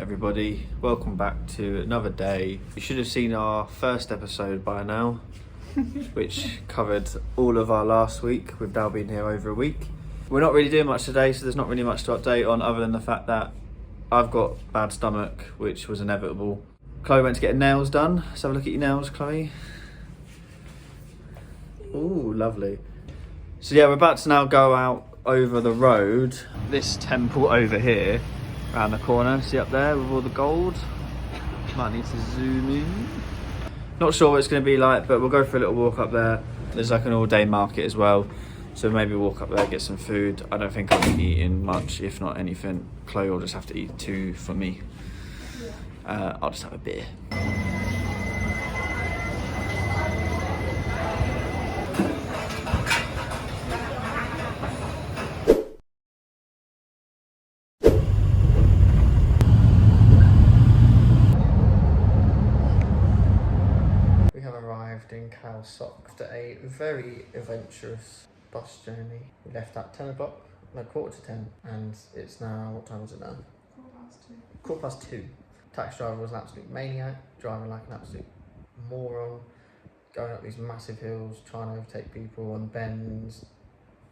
everybody, welcome back to another day. You should have seen our first episode by now, which covered all of our last week. We've now been here over a week. We're not really doing much today, so there's not really much to update on other than the fact that I've got bad stomach, which was inevitable. Chloe went to get her nails done. Let's have a look at your nails, Chloe. Ooh, lovely. So yeah, we're about to now go out over the road. This temple over here, around the corner, see up there with all the gold? Might need to zoom in. Not sure what it's going to be like, but we'll go for a little walk up there. There's like an all-day market as well, so maybe walk up there, get some food. I don't think I'll be eating much, if not anything. Chloe will just have to eat 2 for me. I'll just have a beer. In Khao Sok after a very adventurous bus journey. We left at 10 o'clock, no, quarter to 10, and it's now, what time is it now? 2:15. 2:15. Taxi driver was an absolute maniac, driving like an absolute moron, going up these massive hills, trying to overtake people on bends,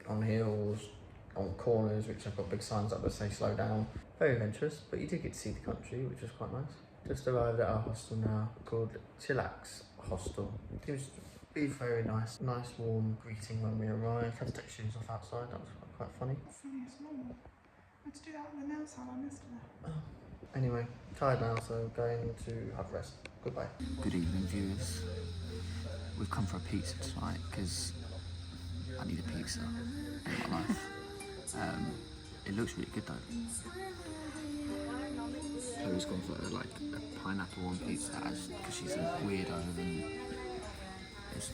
on hills, on corners, which have got big signs up that say slow down. Very adventurous, but you did get to see the country, which was quite nice. Just arrived at our hostel now, called Chillax Hostel. It was very nice warm greeting when we arrived. Had to take shoes off outside, that was quite funny. Funny as normal. I had to do that with the nail salon yesterday. Oh. Anyway, tired now, so going to have a rest. Goodbye. Good evening, viewers. We've come for a pizza tonight because I need a pizza in my life. It looks really good though. Chloe's gone for like a pineapple on pizza because she's a weirdo and it's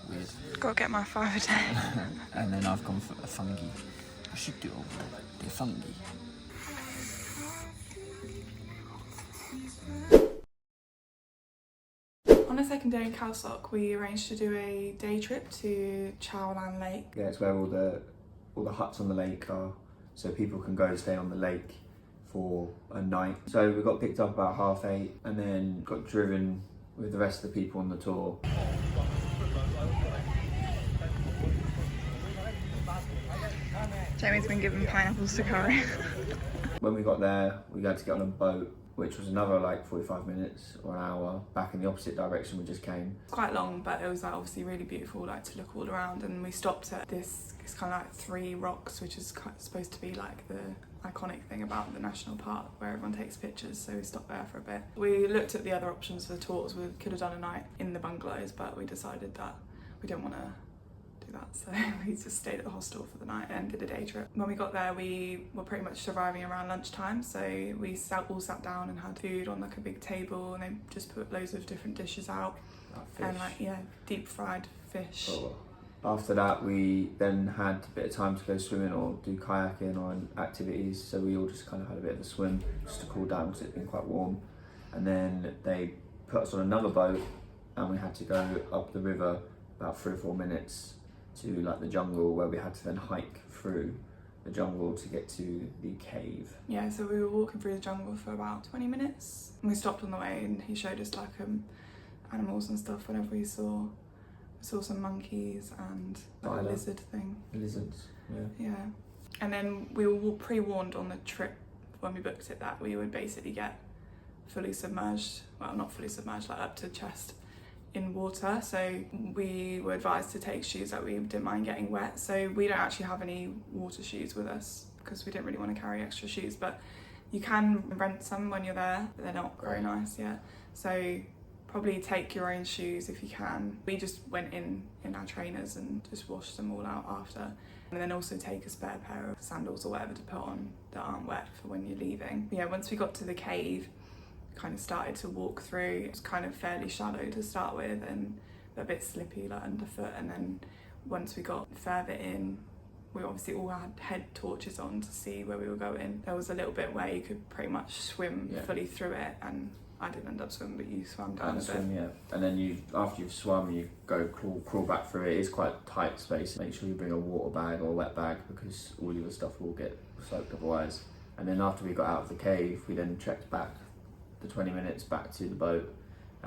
weird. Gotta get my 5 a day. And then I've gone for a fungi. I should do the fungi. On the second day in Khao Sok, we arranged to do a day trip to Khao Lan Lake. Yeah, it's where all the huts on the lake are, so people can go and stay on the lake for a night. So we got picked up about 8:30 and then got driven with the rest of the people on the tour. Jamie's been given pineapples to curry. When we got there, we had to get on a boat, which was another like 45 minutes or an hour back in the opposite direction we just came. Quite long, but it was like obviously really beautiful, like to look all around. And we stopped at this, it's kind of like 3 rocks, which is supposed to be like the iconic thing about the national park where everyone takes pictures, so we stopped there for a bit. We looked at the other options for the tours. We could have done a night in the bungalows, but we decided that we didn't want to do that, so we just stayed at the hostel for the night and did a day trip. When we got there, we were pretty much arriving around lunchtime, so we all sat down and had food on like a big table, and they just put loads of different dishes out. And like, yeah, deep fried fish. Oh. After that, we then had a bit of time to go swimming or do kayaking or activities, so we all just kind of had a bit of a swim just to cool down because it's been quite warm. And then they put us on another boat and we had to go up the river about 3 or 4 minutes to like the jungle, where we had to then hike through the jungle to get to the cave. Yeah, so we were walking through the jungle for about 20 minutes and we stopped on the way and he showed us like animals and stuff. Whenever we saw some monkeys and like a lizard thing. Lizards, yeah. Yeah. And then we were pre-warned on the trip when we booked it that we would basically get fully submerged, well not fully submerged, like up to chest in water. So we were advised to take shoes that we didn't mind getting wet. So we don't actually have any water shoes with us because we didn't really want to carry extra shoes, but you can rent some when you're there, but they're not very nice yet. So probably take your own shoes if you can. We just went in our trainers and just washed them all out after. And then also take a spare pair of sandals or whatever to put on that aren't wet for when you're leaving. Yeah, once we got to the cave, kind of started to walk through. It was kind of fairly shallow to start with and a bit slippy like underfoot. And then once we got further in, we obviously all had head torches on to see where we were going. There was a little bit where you could pretty much swim fully through it, and I didn't end up swimming, but you swam down a bit. Yeah. And then after you've swum, you go crawl back through it. It's quite a tight space. Make sure you bring a water bag or a wet bag because all your stuff will get soaked otherwise. And then after we got out of the cave, we then trekked back the 20 minutes back to the boat.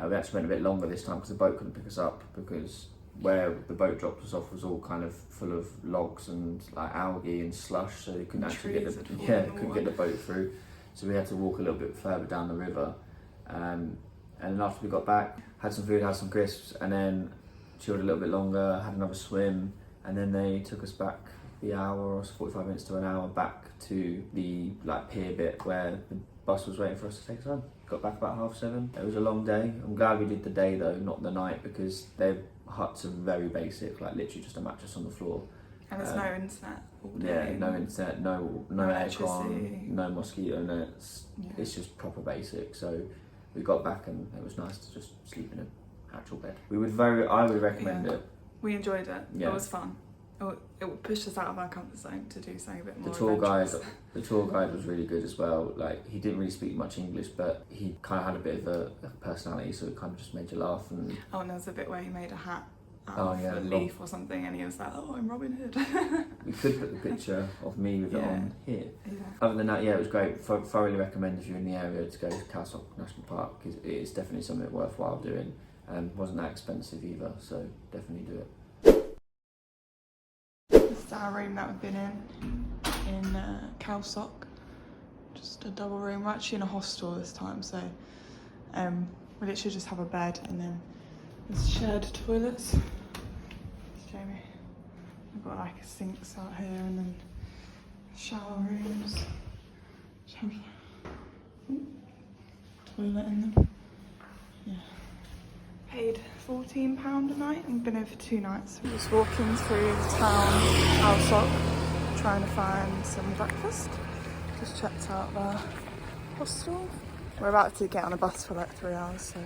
We actually went a bit longer this time because the boat couldn't pick us up, because where the boat dropped us off was all kind of full of logs and like algae and slush, so they couldn't actually get the boat through. So we had to walk a little bit further down the river. And then after we got back, had some food, had some crisps, and then chilled a little bit longer, had another swim, and then they took us back the hour or 45 minutes to an hour back to the like pier bit where the bus was waiting for us to take us home. Got back about 7:30. It was a long day. I'm glad we did the day though, not the night, because their huts are very basic, like literally just a mattress on the floor. And there's no internet all day. Yeah, no internet, no aircon, no mosquito nets. Yeah. It's just proper basic. So we got back and it was nice to just sleep in an actual bed. I would recommend it. We enjoyed it. Yeah. It was fun. It pushed us out of our comfort zone to do something a bit more adventurous. The tour guide was really good as well. Like, he didn't really speak much English, but he kind of had a bit of a personality, so it kind of just made you laugh. And and there was a bit where he made a hat out of a leaf or something, and he was like, "Oh, I'm Robin Hood." We could put the picture of me with it on here. Yeah. Other than that, it was great. Thoroughly recommend if you're in the area to go to Khao Sok National Park, because it's definitely something worthwhile doing. Wasn't that expensive either, so definitely do it. This is our room that we've been in Khao Sok. Just a double room. We're actually in a hostel this time, so we literally just have a bed and then there's shared toilets. There's Jamie. We've got like sinks out here and then shower rooms. Toilet in them. Yeah. Paid £14 a night and been here for 2 nights. We're just walking through the town, Khao Sok, trying to find some breakfast. Just checked out the hostel. We're about to get on a bus for like 3 hours, so.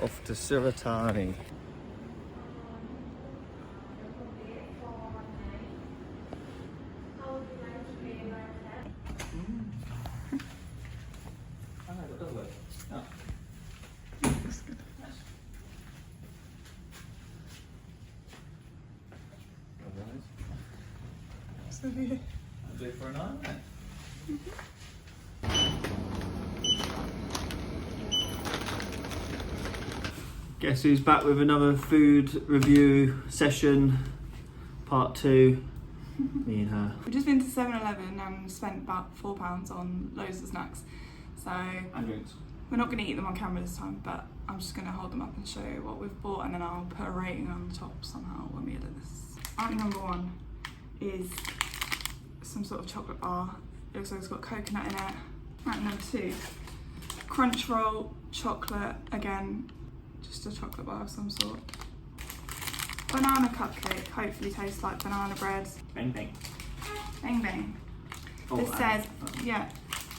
Off to Suratani. So yeah. I'll do it for a night, won't it? Guess who's back with another food review session, part 2. Me and her. We've just been to 7-Eleven and spent about £4 on loads of snacks. So And drinks. We're not going to eat them on camera this time, but I'm just going to hold them up and show you what we've bought, and then I'll put a rating on the top somehow when we edit this. Item number 1 is some sort of chocolate bar. It looks like it's got coconut in it. Item number 2, crunch roll, chocolate, again, just a chocolate bar of some sort. Banana cupcake, hopefully tastes like banana bread. Bang bang. Bang bang. Oh, this says,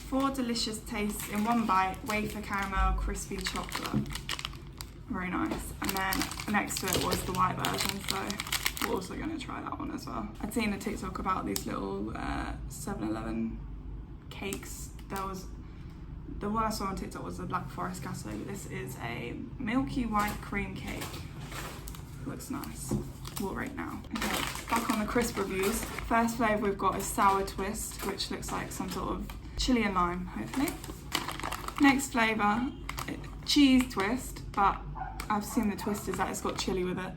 4 delicious tastes in one bite, wafer caramel, crispy chocolate. Very nice. And then next to it was the white version, so we're also going to try that one as well. I'd seen a TikTok about these little 7-Eleven cakes. The one I saw on TikTok was the Black Forest Gâteau, but this is a milky white cream cake. Looks nice. We'll rate now. Okay, back on the crisp reviews. First flavour we've got is sour twist, which looks like some sort of chili and lime, hopefully. Next flavour, cheese twist, but I've seen the twist is that it's got chili with it.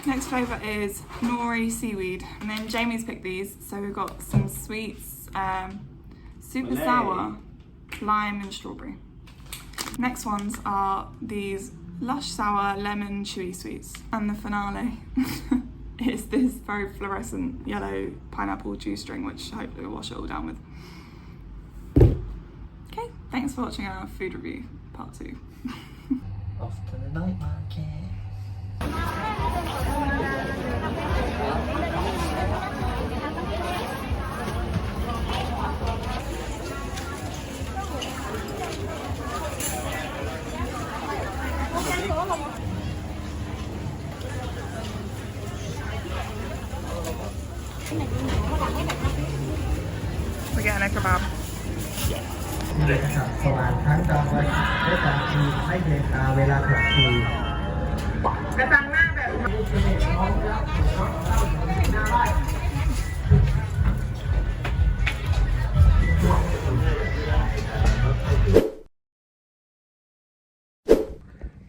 Next flavour is nori seaweed, and then Jamie's picked these, so we've got some sweets, super sour, lime and strawberry. Next ones are these lush sour lemon chewy sweets, and the finale is this very fluorescent yellow pineapple juice drink, which hopefully will wash it all down with. Okay, thanks for watching our food review part 2. Off to the night market. We're getting a kebab. เลยนะครับสว่างทั้งจองไว้ด้วยการทีให้เดินตามเวลา6 ทีกระจังหน้าแบบ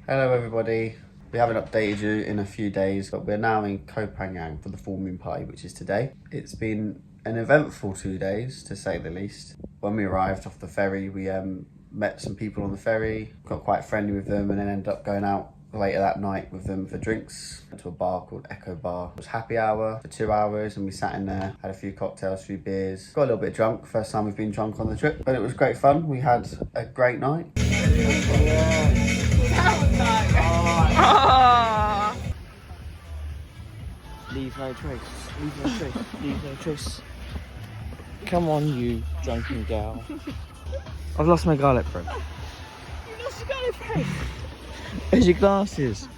Hello everybody. We haven't updated you in a few days, but we're now in Koh Phangan for the full moon party, which is today. It's been an eventful 2 days, to say the least. When we arrived off the ferry, we met some people on the ferry, got quite friendly with them, and then ended up going out later that night with them for drinks. Went to a bar called Echo Bar. It was happy hour for 2 hours, and we sat in there, had a few cocktails, a few beers. Got a little bit drunk, first time we've been drunk on the trip, but it was great fun. We had a great night. Leave no trace, leave no trace, leave no trace. Come on, you drunken gal. I've lost my garlic bread. You lost your garlic bread? Where's your glasses?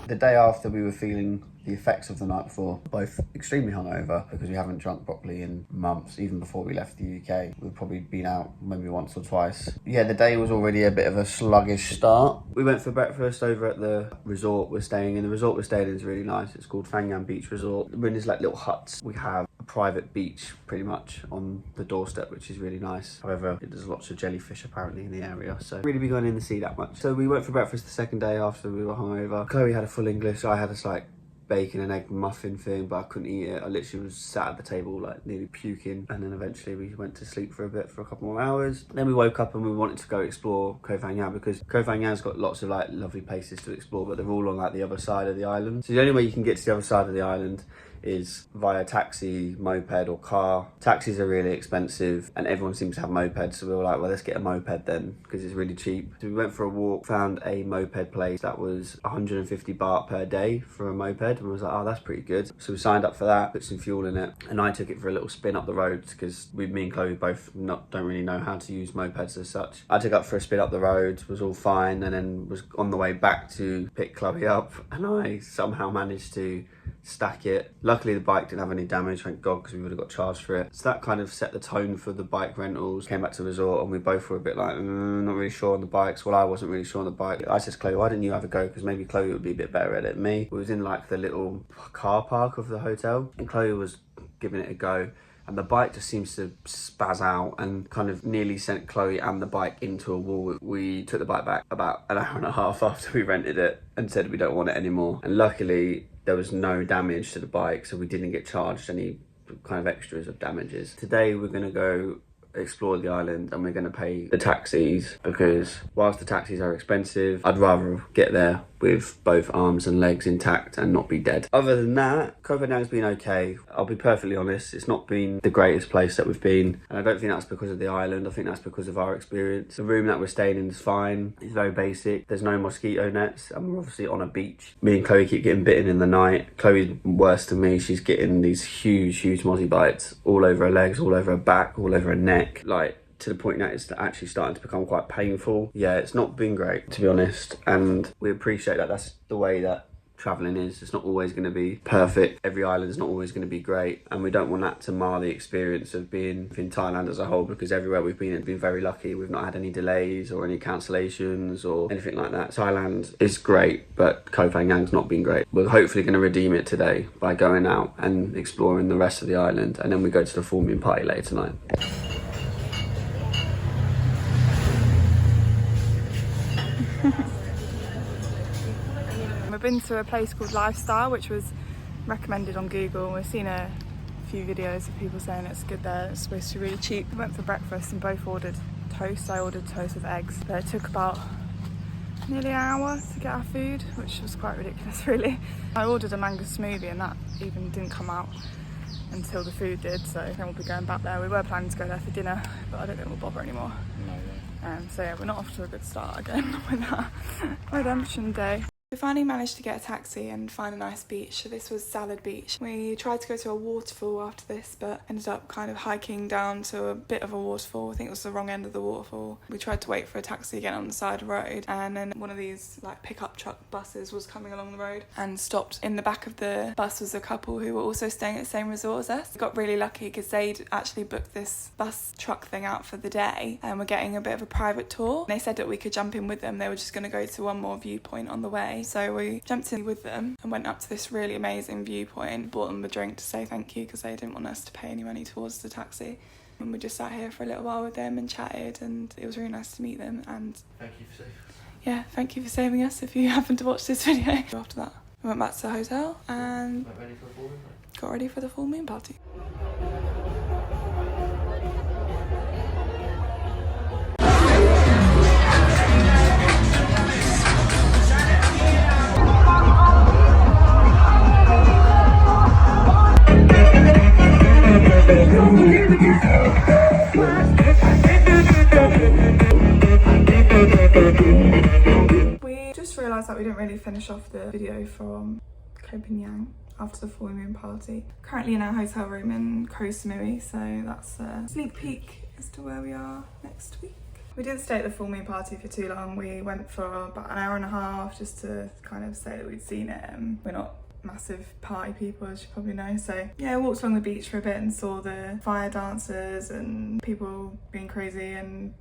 The day after, we were feeling the effects of the night before, both extremely hungover because we haven't drunk properly in months. Even before we left the UK, we've probably been out maybe once or twice. Yeah, the day was already a bit of a sluggish start. We went for breakfast over at the resort we're staying in. The resort we're staying in is really nice. It's called Phangan Beach Resort. We're in these like little huts. We have a private beach pretty much on the doorstep, which is really nice. However, there's lots of jellyfish apparently in the area, so really be going in the sea that much. So we went for breakfast the second day after we were hungover. Chloe had a full English. I had a like bacon and egg muffin thing, but I couldn't eat it. I literally was sat at the table like nearly puking, and then eventually we went to sleep for a bit, for a couple more hours. Then we woke up and we wanted to go explore Koh Phangan because Koh Phangan's got lots of like lovely places to explore, but they're all on like the other side of the island. So the only way you can get to the other side of the island is via taxi, moped or car. Taxis are really expensive and everyone seems to have mopeds, so we were like, well, let's get a moped then because it's really cheap. So we went for a walk, found a moped place that was 150 baht per day for a moped, and we was like, oh, that's pretty good. So we signed up for that, put some fuel in it, and I took it for a little spin up the road because me and Chloe both don't really know how to use mopeds as such. I took up for a spin up the road, was all fine, and then was on the way back to pick Chloe up, and I somehow managed to stack it. Luckily the bike didn't have any damage, thank God, because we would have got charged for it. So that kind of set the tone for the bike rentals. Came back to the resort and we both were a bit like, not really sure on the bikes. Well, I wasn't really sure on the bike. I said to Chloe, why didn't you have a go? Because maybe Chloe would be a bit better at it than me. We was in like the little car park of the hotel and Chloe was giving it a go. And the bike just seems to spaz out and kind of nearly sent Chloe and the bike into a wall. We took the bike back about an hour and a half after we rented it and said we don't want it anymore. And luckily there was no damage to the bike, so we didn't get charged any kind of extras of damages. Today we're going to go explore the island and we're going to pay the taxis because whilst the taxis are expensive, I'd rather get there with both arms and legs intact and not be dead. Other than that, Koh Phangan's been okay. I'll be perfectly honest, it's not been the greatest place that we've been, and I don't think that's because of the island. I think that's because of our experience. The room that we're staying in is fine. It's very basic. There's no mosquito nets and we're obviously on a beach. Me and Chloe keep getting bitten in the night. Chloe's worse than me. She's getting these huge mozzie bites all over her legs, all over her back, all over her neck, like to the point that it's actually starting to become quite painful. Yeah, it's not been great, to be honest, and we appreciate that that's the way that travelling is. It's not always going to be perfect. Every island is not always going to be great, and we don't want that to mar the experience of being in Thailand as a whole, because everywhere we've been very lucky. We've not had any delays or any cancellations or anything like that. Thailand is great, but Koh Phangan's not been great. We're hopefully going to redeem it today by going out and exploring the rest of the island, and then we go to the full moon party later tonight. We've been to a place called Lifestyle, which was recommended on Google. We've seen a few videos of people saying it's good there, it's supposed to be really cheap. We went for breakfast and both ordered toast. I ordered toast with eggs, but it took about nearly an hour to get our food, which was quite ridiculous really. I ordered a mango smoothie and that even didn't come out until the food did, so I think we'll be going back there. We were planning to go there for dinner, but I don't think we'll bother anymore. So yeah, we're not off to a good start again with that redemption day. We finally managed to get a taxi and find a nice beach. So this was Salad Beach. We tried to go to a waterfall after this, but ended up kind of hiking down to a bit of a waterfall. I think it was the wrong end of the waterfall. We tried to wait for a taxi again on the side of the road, and then one of these like pickup truck buses was coming along the road and stopped. In the back of the bus was a couple who were also staying at the same resort as us. We got really lucky because they'd actually booked this bus truck thing out for the day and we're getting a bit of a private tour. They said that we could jump in with them. They were just going to go to one more viewpoint on the way. So we jumped in with them and went up to this really amazing viewpoint, bought them a drink to say thank you because they didn't want us to pay any money towards the taxi. And we just sat here for a little while with them and chatted, and it was really nice to meet them. And Thank you for saving us. yeah, thank you for saving us if you happen to watch this video. After that, we went back to the hotel and Got ready for the full moon? got ready for the full moon party. We just realised that we didn't really finish off the video from Koh Phangan after the full moon party. Currently in our hotel room in Koh Samui, so that's a sneak peek as to where we are next week. We didn't stay at the full moon party for too long. We went for about an hour and a half just to kind of say that we'd seen it. We're not massive party people, as you probably know, so yeah, walked along the beach for a bit and saw the fire dancers and people being crazy and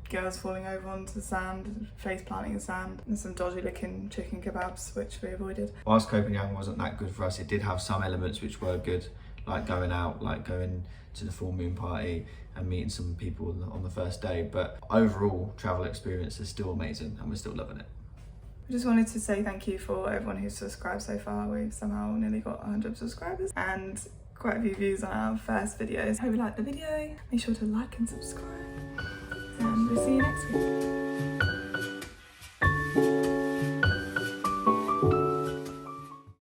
girls falling over onto the sand, face planting in sand, and some dodgy looking chicken kebabs which we avoided. Whilst Koh Phangan wasn't that good for us, it did have some elements which were good, like going out, like going to the full moon party and meeting some people on the first day. But overall, travel experience is still amazing and we're still loving it. I just wanted to say thank you for everyone who's subscribed so far. We've somehow nearly got 100 subscribers and quite a few views on our first videos. Hope you liked the video. Make sure to like and subscribe. And we'll see you next week.